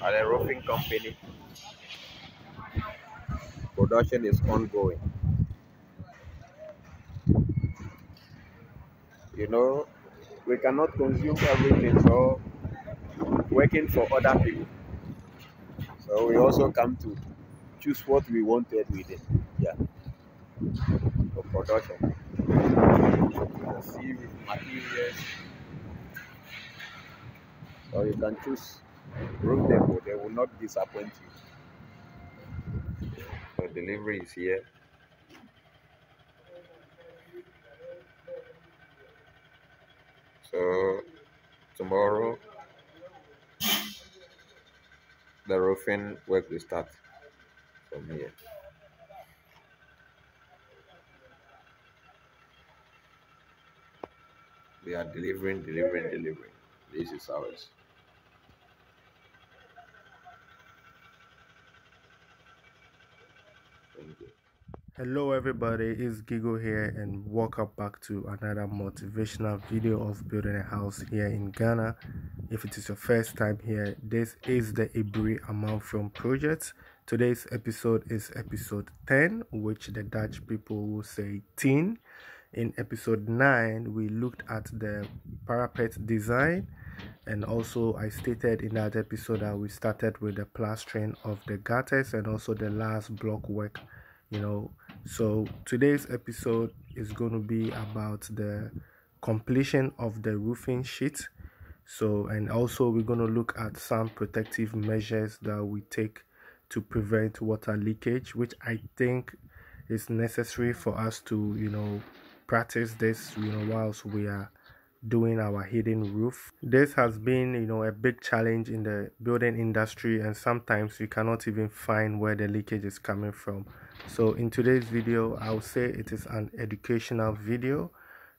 at a roofing company. Production is ongoing. You know, we cannot consume everything, so working for other people. So we also come to choose what we wanted within. Yeah, for production. You see with materials, so you can choose room depot. They will not disappoint you. So delivery is here. So tomorrow the roofing work will start from here. We are delivering. This is ours. Thank you. Hello everybody, it's Gigo here and welcome back to another motivational video of building a house here in Ghana. If it is your first time here, this is the Ibri Amalfilm project. Today's episode is episode 10, which the Dutch people will say 10. In episode 9, we looked at the parapet design, and also I stated in that episode that we started with the plastering of the gutters and also the last block work. So today's episode is going to be about the completion of the roofing sheet. And also we're going to look at some protective measures that we take to prevent water leakage, which I think is necessary for us to practice this whilst we are doing our hidden roof. This has been a big challenge in the building industry, and sometimes you cannot even find where the leakage is coming from. So in today's video, I would say it is an educational video.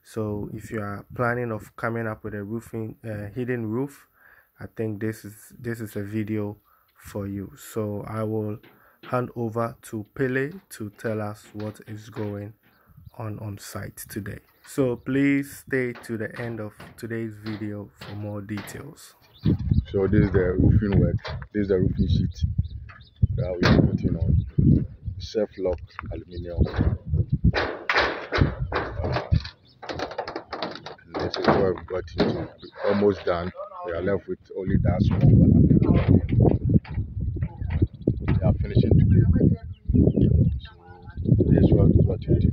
So if you are planning of coming up with a roofing hidden roof, I think this is a video for you. So I will hand over to Pele to tell us what is going on site today. So please stay to the end of today's video for more details. So this is the roofing work. This is the roofing sheet that we are putting on. Self-lock aluminium. And this is what we've got into. Almost done. We are left with only that small one. We are finishing today. So this is what we've got into.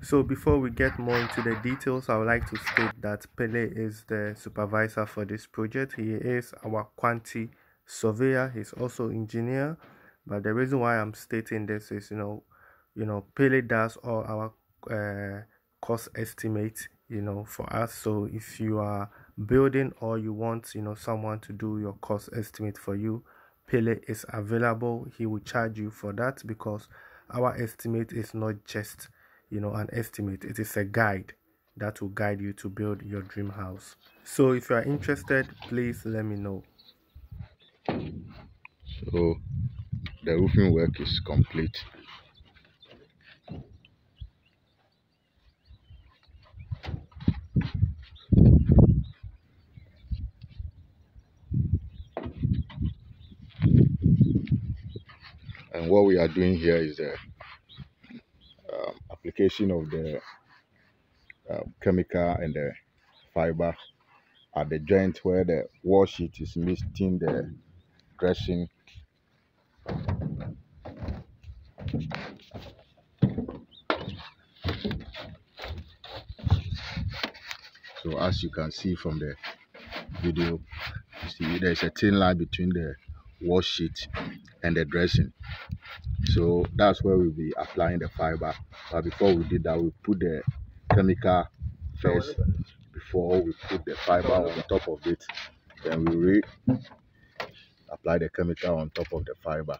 So before we get more into the details, I would like to state that Pele is the supervisor for this project. He is our quantity surveyor. He's also engineer. But the reason why I'm stating this is, Pele does all our cost estimate, for us. So if you are building or you want, someone to do your cost estimate for you, Pele is available. He will charge you for that, because our estimate is not just an estimate. It is a guide that will guide you to build your dream house. So if you are interested, please let me know. So the roofing work is complete. And what we are doing here is the application of the chemical and the fiber at the joint where the wall sheet is meeting the dressing. So as you can see from the video, you see there's a thin line between the wall sheet and the dressing. So that's where we'll be applying the fiber. But before we did that, we put the chemical first before we put the fiber on top of it. Then we apply the chemical on top of the fiber.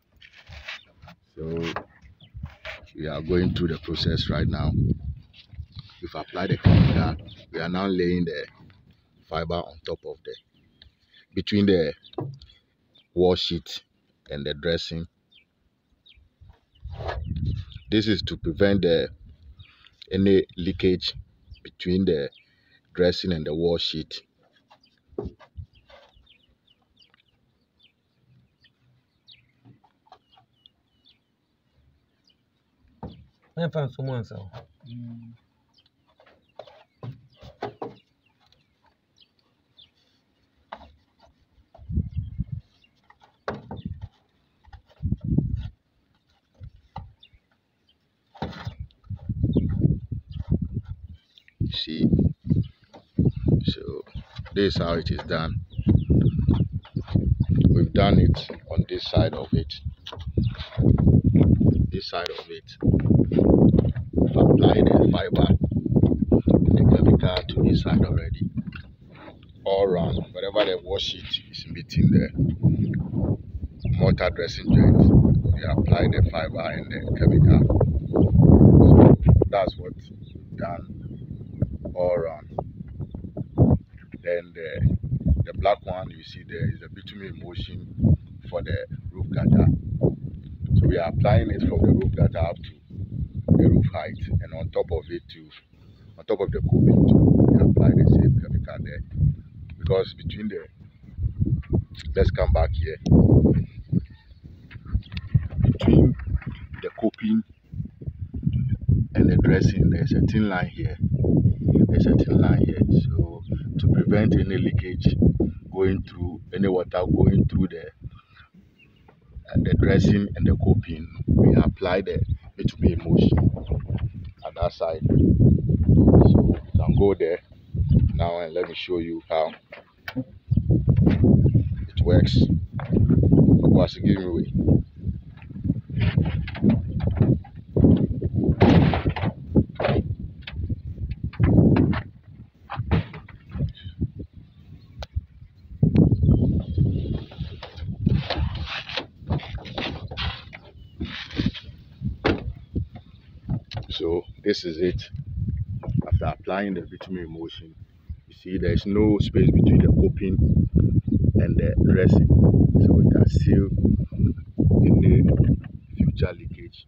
So we are going through the process right now. We've applied the chemical. We are now laying the fiber on top of between the wall sheet and the dressing. This is to prevent any leakage between the dressing and the wall sheet. I'm from someone so. You see, so this is how it is done. We've done it on this side of it. This side of it. We've applied the fiber and the chemical to this side already. All around, wherever the wash sheet is meeting the mortar dressing joint, we apply the fiber and the chemical. So that's what we've done all around. Then the black one you see there is a bitumen emulsion for the roof gutter. So we are applying it from the roof gutter up to the roof height, and on top of it too, on top of the coping too, we apply the same chemical there. Because between the, let's come back here, between the coping and the dressing, there's a thin line here. There's a thin line here. So to prevent any leakage going through, any water going through the dressing and the coping, we apply the bitumen emulsion at that side. So you can go there now and let me show you how it works. What's it giving away? So this is it. After applying the bitumen emulsion, you see there's no space between the coping and the dressing, so it can seal any future leakage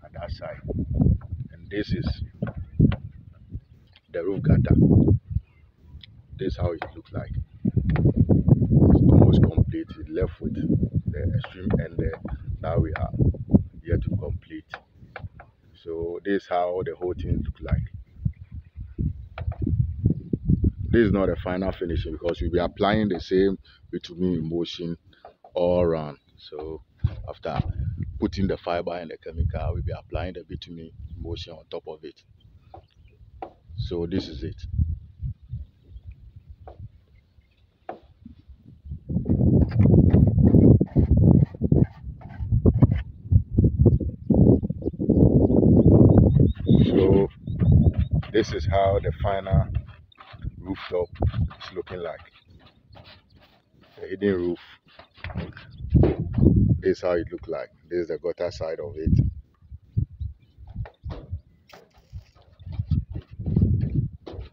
at that side. And this is the roof gutter. This is how it looks like. It's almost complete. It's left with the extreme end there. Now we are yet to complete. So this is how the whole thing looks like. This is not a final finishing because we'll be applying the same bitumen emulsion all around. So after putting the fiber and the chemical, we'll be applying the bitumen emulsion on top of it. So this is it. So this is how the final rooftop is looking like. The hidden roof. This is how it looks like. This is the gutter side of it.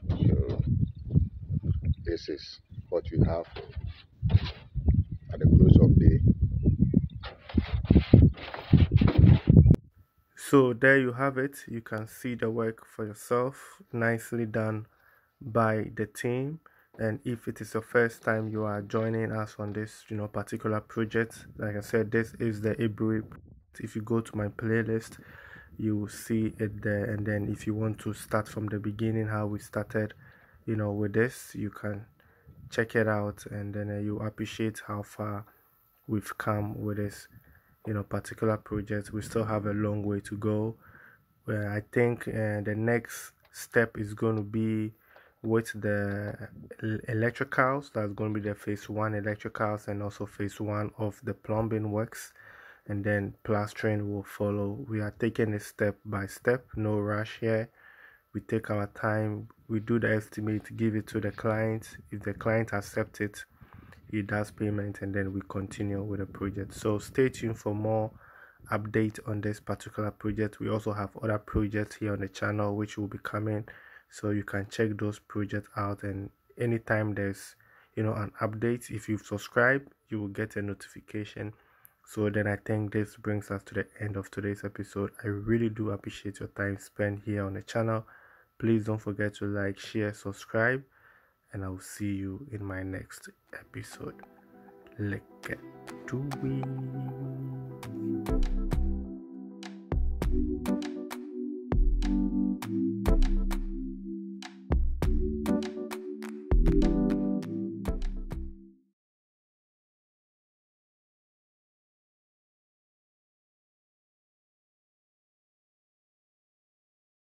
So this is what we have at the close of day. So there you have it. You can see the work for yourself, nicely done by the team. And if it is your first time you are joining us on this particular project, like I said, this is the Ibri. If you go to my playlist, you will see it there. And then if you want to start from the beginning, how we started with this, you can check it out, and then you appreciate how far we've come with this particular project. We still have a long way to go. I think the next step is going to be with the electricals. That's going to be the phase 1 electricals and also phase 1 of the plumbing works, and then plastering will follow. We are taking it step by step, no rush here. We take our time, we do the estimate, give it to the client. If the client accepts it, he does payment, and then we continue with the project. So stay tuned for more update on this particular project. We also have other projects here on the channel which will be coming, so you can check those projects out, and anytime there's an update, if you've subscribed, you will get a notification. So then I think this brings us to the end of today's episode. I really do appreciate your time spent here on the channel. Please don't forget to like, share, subscribe, and I'll see you in my next episode. Let's get to it.